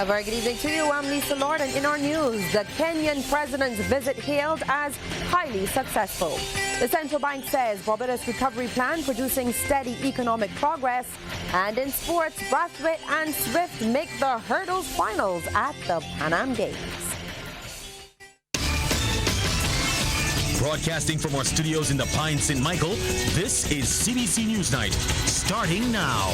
very good evening to you. I'm Lisa Lord, and in our news, the Kenyan president's visit hailed as highly successful. The central bank says Barbados' recovery plan producing steady economic progress. And in sports, Brathwaite and Swift make the hurdles finals at the Pan Am Games. Broadcasting from our studios in the Pine St. Michael, this is CBC Newsnight, starting now.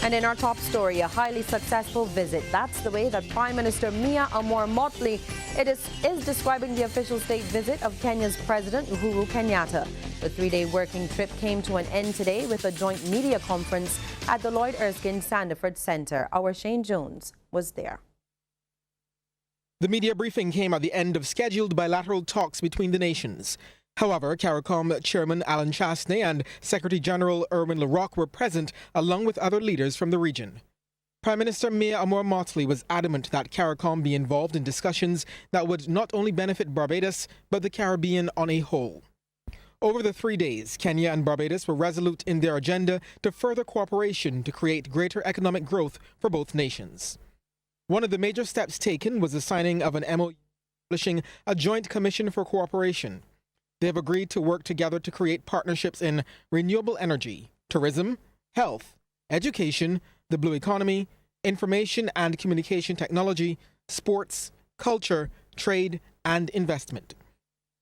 And in our top story, a highly successful visit. That's the way that Prime Minister Mia Amor Motley is describing the official state visit of Kenya's President Uhuru Kenyatta. The three-day working trip came to an end today with a joint media conference at the Lloyd Erskine Sandiford Center. Our Shane Jones was there. The media briefing came at the end of scheduled bilateral talks between the nations. However, CARICOM Chairman Alan Chastney and Secretary General Erwin LaRocque were present along with other leaders from the region. Prime Minister Mia Amor Motley was adamant that CARICOM be involved in discussions that would not only benefit Barbados but the Caribbean on a whole. Over the 3 days, Kenya and Barbados were resolute in their agenda to further cooperation to create greater economic growth for both nations. One of the major steps taken was the signing of an MOU establishing a joint commission for cooperation. They have agreed to work together to create partnerships in renewable energy, tourism, health, education, the blue economy, information and communication technology, sports, culture, trade, and investment.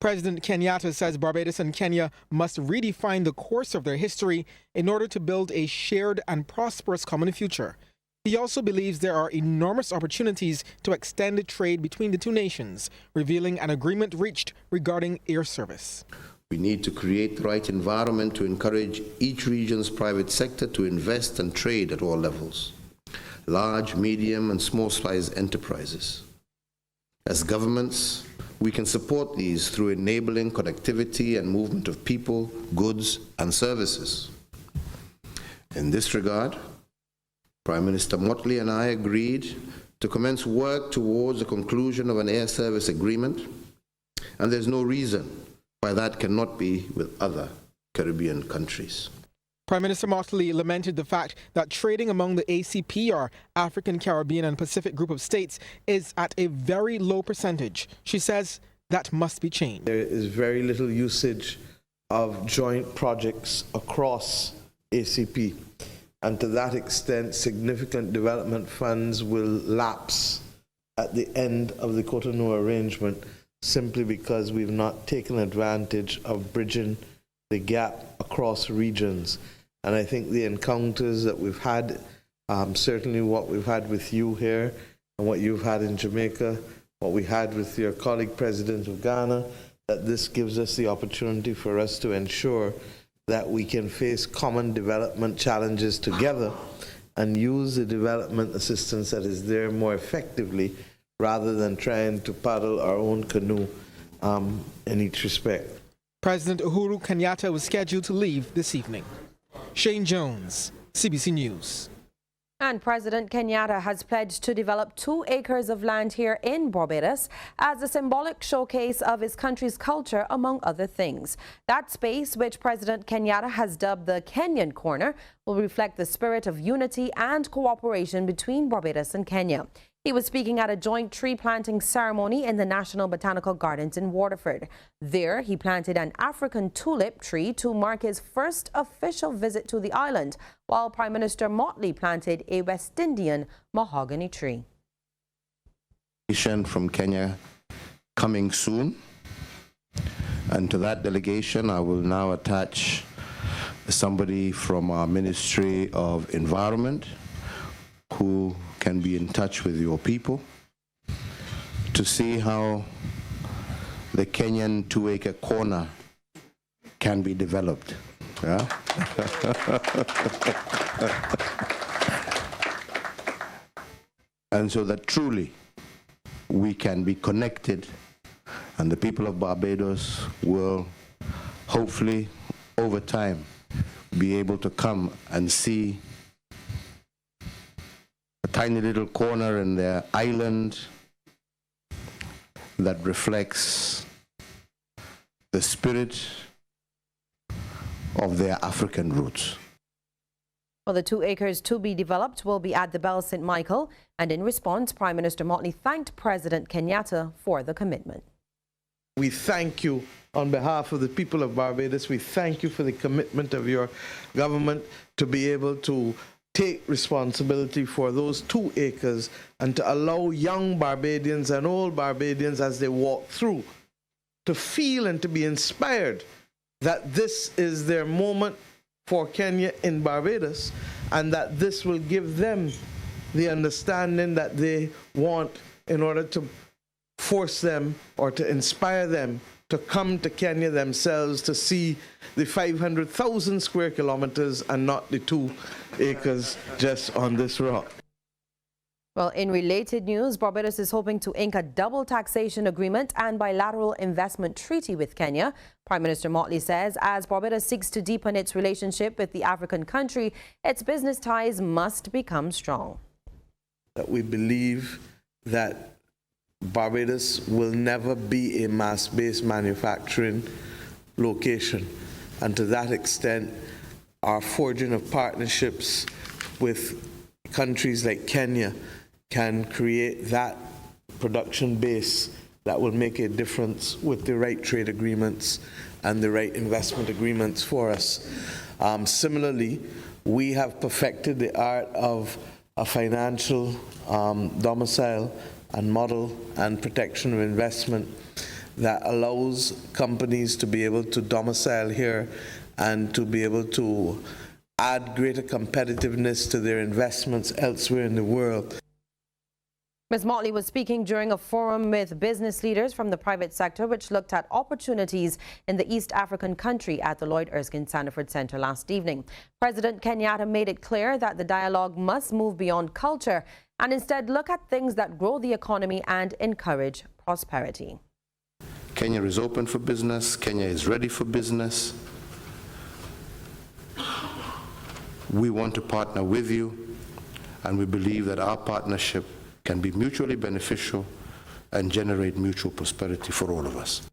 President Kenyatta says Barbados and Kenya must redefine the course of their history in order to build a shared and prosperous common future. He also believes there are enormous opportunities to extend trade between the two nations, revealing an agreement reached regarding air service. We need to create the right environment to encourage each region's private sector to invest and trade at all levels, large, medium, and small-sized enterprises. As governments, we can support these through enabling connectivity and movement of people, goods, and services. In this regard, Prime Minister Motley and I agreed to commence work towards the conclusion of an air service agreement, and there's no reason why that cannot be with other Caribbean countries. Prime Minister Motley lamented the fact that trading among the ACP, or African, Caribbean and Pacific group of states, is at a very low percentage. She says that must be changed. There is very little usage of joint projects across ACP. And to that extent, significant development funds will lapse at the end of the Cotonou arrangement simply because we've not taken advantage of bridging the gap across regions. And I think the encounters that we've had, certainly what we've had with you here and what you've had in Jamaica, what we had with your colleague President of Ghana, that this gives us the opportunity for us to ensure that we can face common development challenges together and use the development assistance that is there more effectively rather than trying to paddle our own canoe in each respect. President Uhuru Kenyatta was scheduled to leave this evening. Shane Jones, CBC News. And President Kenyatta has pledged to develop 2 acres of land here in Barbados as a symbolic showcase of his country's culture, among other things. That space, which President Kenyatta has dubbed the Kenyan Corner, will reflect the spirit of unity and cooperation between Barbados and Kenya. He was speaking at a joint tree planting ceremony in the National Botanical Gardens in Waterford. There, he planted an African tulip tree to mark his first official visit to the island, while Prime Minister Motley planted a West Indian mahogany tree. From Kenya coming soon, and to that delegation I will now attach somebody from our Ministry of Environment who can be in touch with your people to see how the Kenyan 2-acre corner can be developed. Yeah? And so that truly we can be connected, and the people of Barbados will hopefully over time be able to come and see a tiny little corner in their island that reflects the spirit of their African roots. Well, the 2 acres to be developed will be at the Belle St. Michael, and in response, Prime Minister Motley thanked President Kenyatta for the commitment. We thank you on behalf of the people of Barbados. We thank you for the commitment of your government to be able to take responsibility for those 2 acres and to allow young Barbadians and old Barbadians, as they walk through, to feel and to be inspired that this is their moment for Kenya in Barbados, and that this will give them the understanding that they want in order to force them or to inspire them to come to Kenya themselves to see the 500,000 square kilometers and not the 2 acres just on this rock. Well, in related news, Barbados is hoping to ink a double taxation agreement and bilateral investment treaty with Kenya. Prime Minister Motley says as Barbados seeks to deepen its relationship with the African country, its business ties must become strong. That we believe that Barbados will never be a mass-based manufacturing location, and to that extent, our forging of partnerships with countries like Kenya can create that production base that will make a difference with the right trade agreements and the right investment agreements for us. Similarly, we have perfected the art of a financial domicile and model and protection of investment that allows companies to be able to domicile here and to be able to add greater competitiveness to their investments elsewhere in the world. Ms. Motley was speaking during a forum with business leaders from the private sector, which looked at opportunities in the East African country at the Lloyd Erskine Sandiford Center last evening. President Kenyatta made it clear that the dialogue must move beyond culture and instead look at things that grow the economy and encourage prosperity. Kenya is open for business. Kenya is ready for business. We want to partner with you, and we believe that our partnership can be mutually beneficial and generate mutual prosperity for all of us.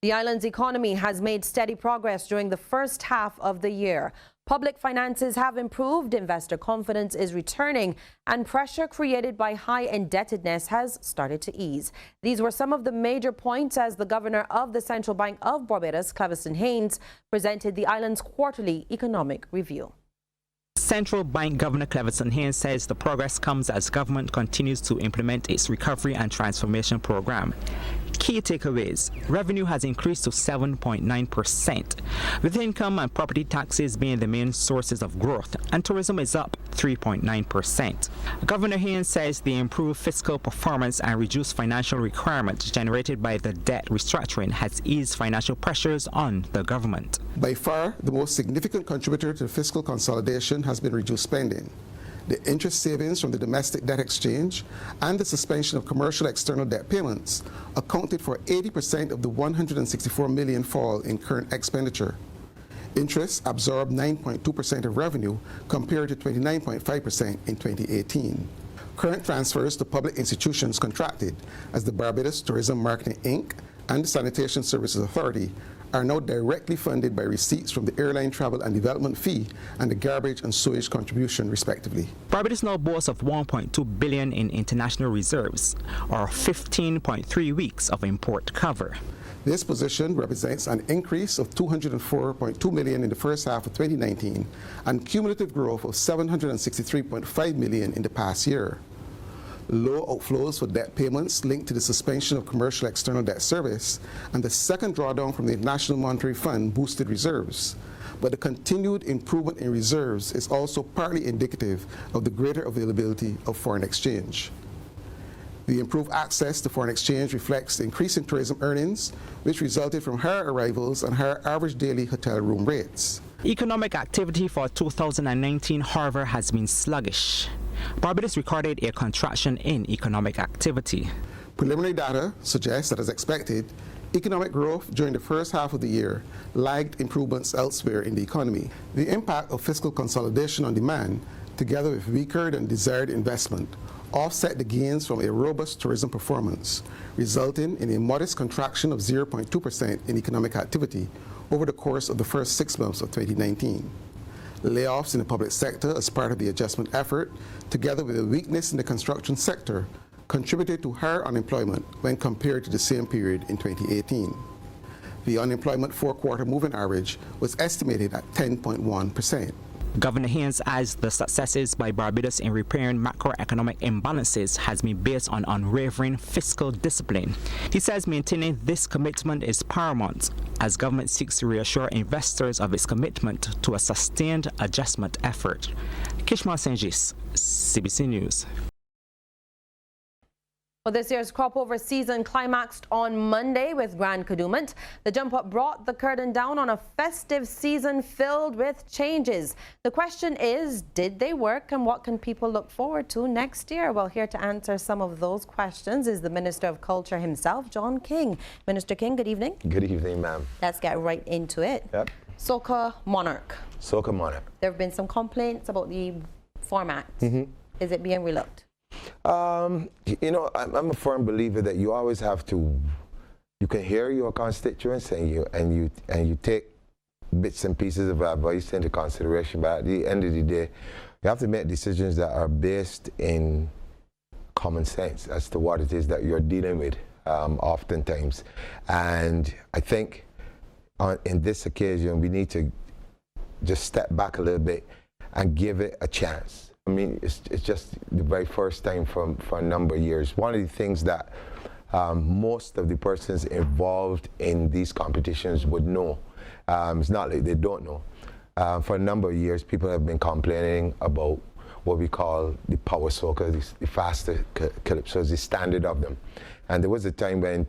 The island's economy has made steady progress during the first half of the year. Public finances have improved, investor confidence is returning, and pressure created by high indebtedness has started to ease. These were some of the major points as the governor of the Central Bank of Barbados, Cleverson Haynes, presented the island's quarterly economic review. Central Bank Governor Cleverson Haynes says the progress comes as government continues to implement its recovery and transformation program. Key takeaways: revenue has increased to 7.9%, with income and property taxes being the main sources of growth, and tourism is up 3.9%. Governor Haynes says the improved fiscal performance and reduced financial requirements generated by the debt restructuring has eased financial pressures on the government. By far, the most significant contributor to fiscal consolidation has been reduced spending. The interest savings from the domestic debt exchange and the suspension of commercial external debt payments accounted for 80% of the $164 million fall in current expenditure. Interest absorbed 9.2% of revenue compared to 29.5% in 2018. Current transfers to public institutions contracted as the Barbados Tourism Marketing Inc. and the Sanitation Services Authority are now directly funded by receipts from the airline travel and development fee and the garbage and sewage contribution, respectively. Barbados now boasts of $1.2 billion in international reserves, or 15.3 weeks of import cover. This position represents an increase of $204.2 million in the first half of 2019 and cumulative growth of $763.5 million in the past year. Low outflows for debt payments linked to the suspension of commercial external debt service and the second drawdown from the National Monetary Fund boosted reserves. But the continued improvement in reserves is also partly indicative of the greater availability of foreign exchange. The improved access to foreign exchange reflects the increase in tourism earnings, which resulted from higher arrivals and higher average daily hotel room rates. Economic activity for 2019, however, has been sluggish. Barbados recorded a contraction in economic activity. Preliminary data suggests that, as expected, economic growth during the first half of the year lagged improvements elsewhere in the economy. The impact of fiscal consolidation on demand, together with weaker than desired investment, offset the gains from a robust tourism performance, resulting in a modest contraction of 0.2% in economic activity, over the course of the first 6 months of 2019. Layoffs in the public sector as part of the adjustment effort, together with a weakness in the construction sector, contributed to higher unemployment when compared to the same period in 2018. The unemployment four-quarter moving average was estimated at 10.1%. Governor Haynes adds the successes by Barbados in repairing macroeconomic imbalances has been based on unwavering fiscal discipline. He says maintaining this commitment is paramount as government seeks to reassure investors of its commitment to a sustained adjustment effort. Kishma Senjis, CBC News. Well, this year's crop over season climaxed on Monday with Grand Kadooment. The jump up brought the curtain down on a festive season filled with changes. The question is, did they work, and what can people look forward to next year? Well, here to answer some of those questions is the Minister of Culture himself, John King. Minister King, good evening. Good evening, ma'am. Let's get right into it. Yep. Soca Monarch. Soca Monarch. There have been some complaints about the format. Is it being relooked? You know, I'm a firm believer that you always have to. You can hear your constituents and you take bits and pieces of advice into consideration. But at the end of the day, you have to make decisions that are based in common sense as to what it is that you're dealing with, oftentimes. And I think in this occasion, we need to just step back a little bit and give it a chance. I mean, it's just the very first time for a number of years. One of the things that most of the persons involved in these competitions would know, it's not like they don't know. For a number of years, people have been complaining about what we call the power soca, the faster calypsos, the standard of them. And there was a time when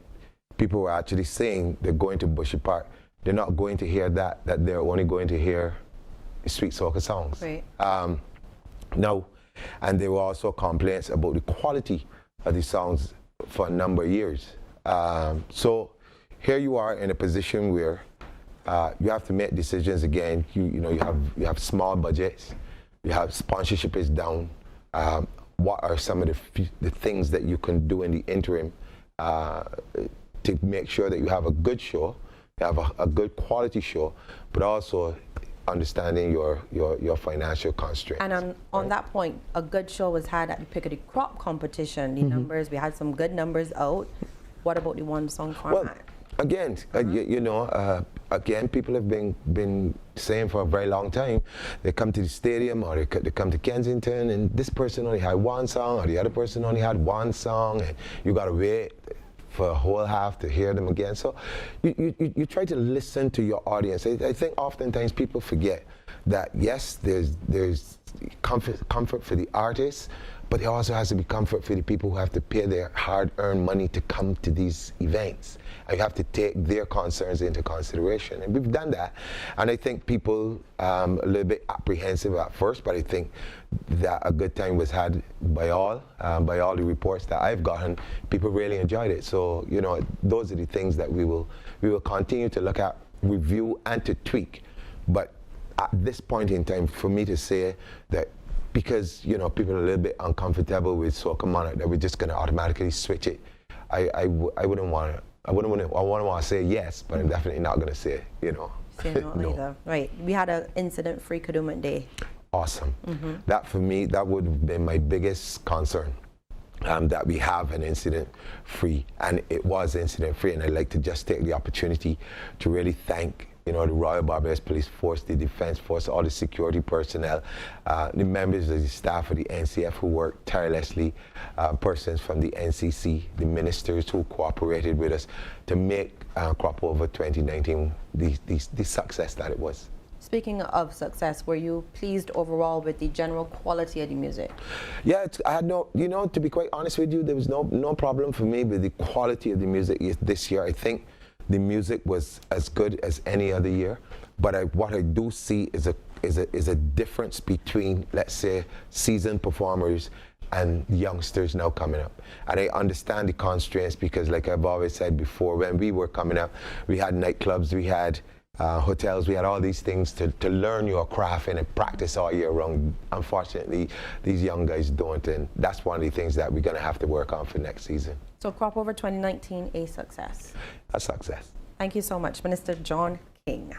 people were actually saying they're going to Bushy Park. They're not going to hear that they're only going to hear sweet soca songs. Right. No, and there were also complaints about the quality of the songs for a number of years. So here you are in a position where you have to make decisions again. You have small budgets, you have sponsorship is down. What are some of the things that you can do in the interim to make sure that you have a good show, you have a good quality show, but also understanding your financial constraints. And on that point, a good show was had at the Pickety Crop competition. The numbers, we had some good numbers out. What about the one song format? Well, again, again, people have been saying for a very long time, they come to the stadium or they come to Kensington and this person only had one song or the other person only had one song, and you got to wait for a whole half to hear them again. So you try to listen to your audience. I think oftentimes people forget that yes, there's comfort for the artists, but there also has to be comfort for the people who have to pay their hard-earned money to come to these events. And you have to take their concerns into consideration. And we've done that. And I think people a little bit apprehensive at first, but I think that a good time was had by all the reports that I've gotten. People really enjoyed it. So, you know, those are the things that we will continue to look at, review, and to tweak. But at this point in time, for me to say that because, you know, people are a little bit uncomfortable with Soca Monarch, that we're just going to automatically switch it, I wouldn't want to. I want to say yes, but I'm definitely not going to say, you know. Say no either. Right. We had an incident-free Kadooment Day. Awesome. That for me, that would have been my biggest concern. That we have an incident-free, and it was incident-free. And I'd like to just take the opportunity to really thank, you know, the Royal Barbados Police Force, the Defense Force, all the security personnel, the members of the staff of the NCF who worked tirelessly, persons from the NCC, the ministers who cooperated with us to make Crop Over 2019 the success that it was. Speaking of success, were you pleased overall with the general quality of the music? Yeah, I had no, you know, to be quite honest with you, there was no problem for me with the quality of the music this year. I think the music was as good as any other year, but what I do see is a difference between, let's say, seasoned performers and youngsters now coming up. And I understand the constraints because, like I've always said before, when we were coming up, we had nightclubs, we had hotels, we had all these things to learn your craft and practice all year round. Unfortunately, these young guys don't, and that's one of the things that we're going to have to work on for next season. So Crop Over 2019, a success? A success. Thank you so much, Minister John King.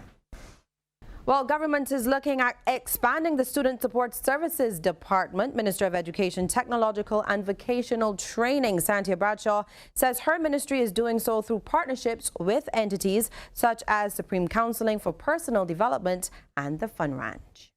Well, government is looking at expanding the Student Support Services Department. Minister of Education, Technological and Vocational Training, Santia Bradshaw, says her ministry is doing so through partnerships with entities such as Supreme Counseling for Personal Development and the Fun Ranch.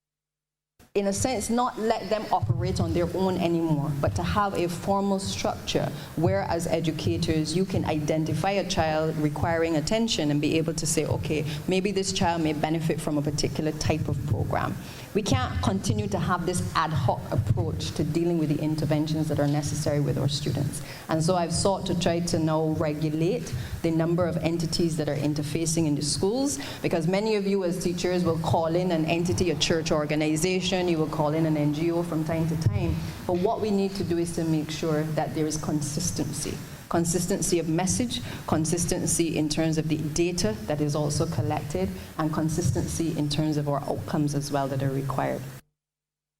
In a sense, not let them operate on their own anymore, but to have a formal structure where, as educators, you can identify a child requiring attention and be able to say, okay, maybe this child may benefit from a particular type of program. We can't continue to have this ad hoc approach to dealing with the interventions that are necessary with our students. And so I've sought to try to now regulate the number of entities that are interfacing in the schools, because many of you as teachers will call in an entity, a church organization, you will call in an NGO from time to time. But what we need to do is to make sure that there is consistency. Consistency of message, consistency in terms of the data that is also collected, and consistency in terms of our outcomes as well that are required.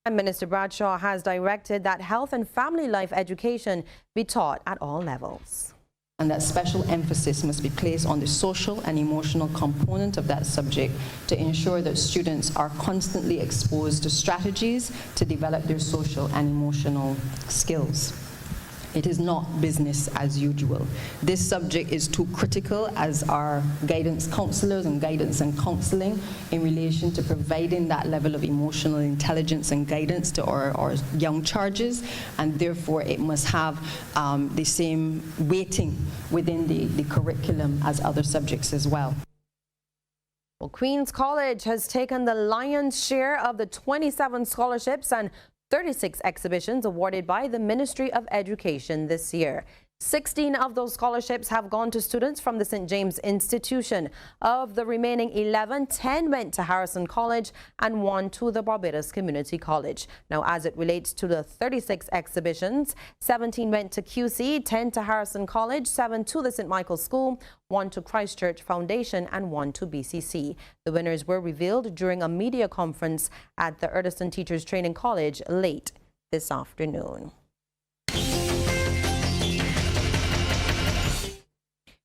And Minister Bradshaw has directed that health and family life education be taught at all levels. And that special emphasis must be placed on the social and emotional component of that subject to ensure that students are constantly exposed to strategies to develop their social and emotional skills. It is not business as usual. This subject is too critical as our guidance counselors and guidance and counseling in relation to providing that level of emotional intelligence and guidance to our young charges, and therefore it must have the same weighting within the curriculum as other subjects as well. Well, Queen's College has taken the lion's share of the 27 scholarships and 36 exhibitions awarded by the Ministry of Education this year. 16 of those scholarships have gone to students from the St. James Institution. Of the remaining 11, 10 went to Harrison College and 1 to the Barbados Community College. Now, as it relates to the 36 exhibitions, 17 went to QC, 10 to Harrison College, 7 to the St. Michael's School, 1 to Christchurch Foundation and 1 to BCC. The winners were revealed during a media conference at the Urdeston Teachers Training College late this afternoon.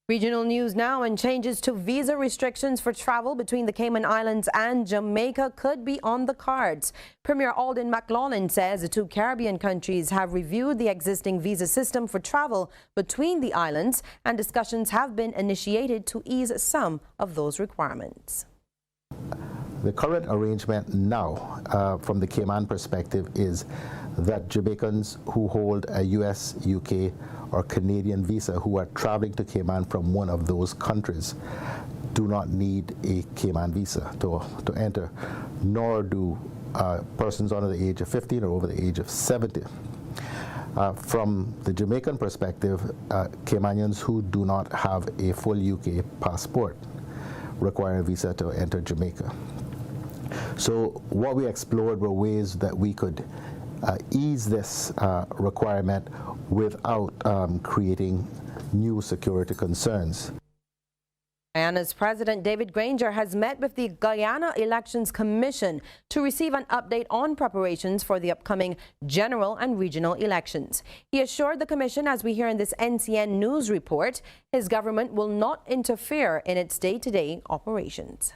Regional news now, and changes to visa restrictions for travel between the Cayman Islands and Jamaica could be on the cards. Premier Alden McLaughlin says the two Caribbean countries have reviewed the existing visa system for travel between the islands, and discussions have been initiated to ease some of those requirements. The current arrangement now, from the Cayman perspective, is that Jamaicans who hold a US, UK, or Canadian visa who are traveling to Cayman from one of those countries do not need a Cayman visa to enter, nor do persons under the age of 15 or over the age of 70. From the Jamaican perspective, Caymanians who do not have a full UK passport require a visa to enter Jamaica. So what we explored were ways that we could ease this requirement without creating new security concerns. Guyana's President David Granger has met with the Guyana Elections Commission to receive an update on preparations for the upcoming general and regional elections. He assured the commission, as we hear in this NCN News report, his government will not interfere in its day-to-day operations.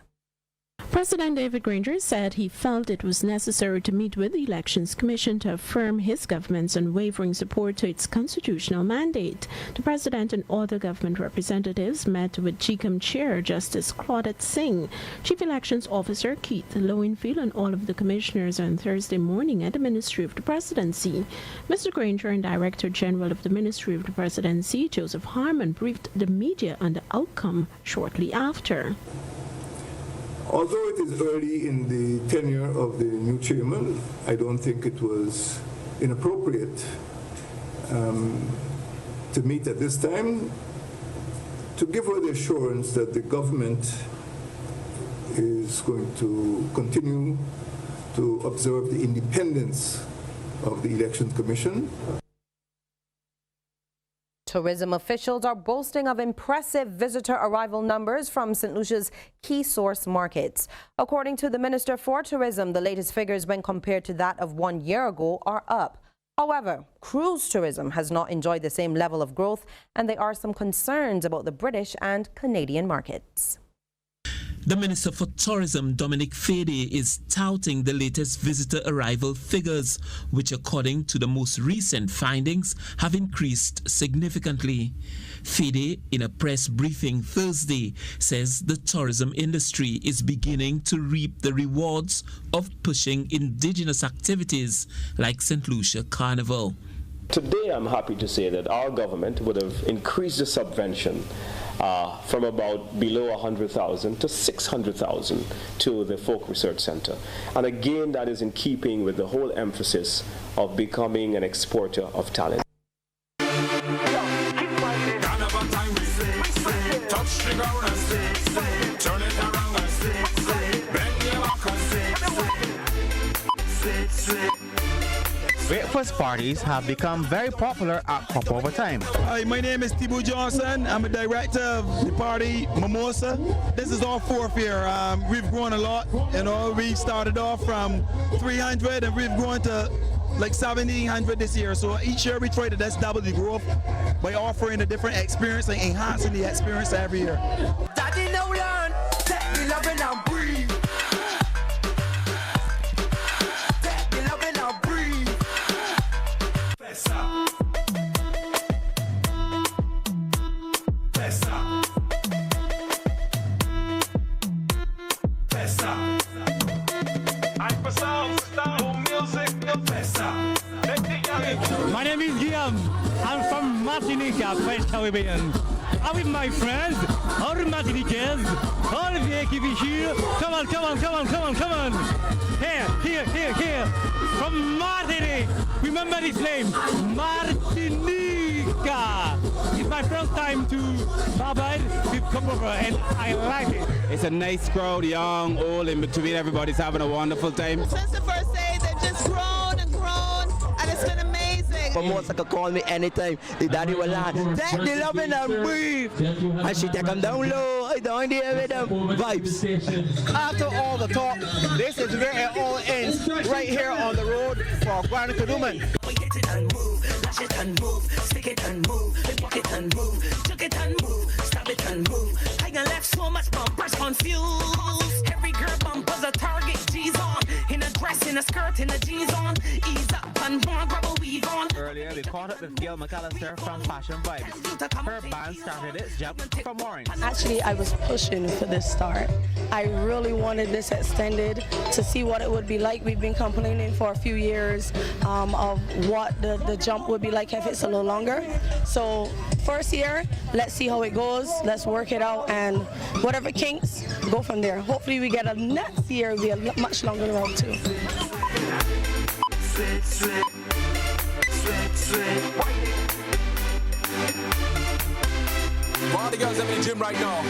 President David Granger said he felt it was necessary to meet with the Elections Commission to affirm his government's unwavering support to its constitutional mandate. The president and other government representatives met with GCOM Chair Justice Claudette Singh, Chief Elections Officer Keith Lowenfield, and all of the commissioners on Thursday morning at the Ministry of the Presidency. Mr. Granger and Director General of the Ministry of the Presidency, Joseph Harmon, briefed the media on the outcome shortly after. Although it is early in the tenure of the new chairman, I don't think it was inappropriate to meet at this time to give her the assurance that the government is going to continue to observe the independence of the Elections Commission. Tourism officials are boasting of impressive visitor arrival numbers from St. Lucia's key source markets. According to the Minister for Tourism, the latest figures when compared to that of 1 year ago are up. However, cruise tourism has not enjoyed the same level of growth, and there are some concerns about the British and Canadian markets. The Minister for Tourism, Dominic Fede, is touting the latest visitor arrival figures, which according to the most recent findings have increased significantly. Fede, in a press briefing Thursday, says the tourism industry is beginning to reap the rewards of pushing indigenous activities like St. Lucia Carnival. Today, I'm happy to say that our government would have increased the subvention from about below 100,000 to 600,000 to the Folk Research Center. And again, that is in keeping with the whole emphasis of becoming an exporter of talent. Breakfast parties have become very popular at Crop Over Time. Hi, my name is Thibaut Johnson. I'm a director of the party Mimosa. This is our fourth year. We've grown a lot. You know, we started off from 300 and we've grown to like 1,700 this year. So each year we try to just double the growth by offering a different experience and enhancing the experience every year. Daddy no learn, take the loving and breathe. Take the loving and breathe. Pesa. Pesa. Pesa. My name is Guillaume. I'm from Martinique, French Caribbean. I'm with my friends, all the Martiniquais, all the Vichy. Come on. Here. From Martinique. Remember this name, Martinica. It's my first time to Barbados with Crop Over, and I like it. It's a nice crowd, young, old, in between. Everybody's having a wonderful time. Since the first day, they've just grown, and it's been amazing. Mimosa could call me anytime. The daddy will land. Take the loving and breathe. And she take them down low. I don't deal with them vibes. After all the talk, this is where it all ends. Right here on the road for Grand Kaduman. Hit it and move, lash it and move, stick it and move, walk it and move, chuck it and move, stab it and move. I got left so much bumpers confused. Every girl bumpers a target, G's on. In a dress, in a skirt, in a jeans on. Ease up and more, grab a weave on. Earlier, we caught up with Gail McAllister from Fashion Vibes. Her band started its jump from Orange. Actually, I was pushing for this start. I really wanted this extended to see what it would be like. We've been complaining for a few years of what the jump would be like if it's a little longer. So first year, let's see how it goes. Let's work it out, and whatever kinks, go from there. Hopefully we get a next year, it'll be a much longer road too. All the girls in the gym right now.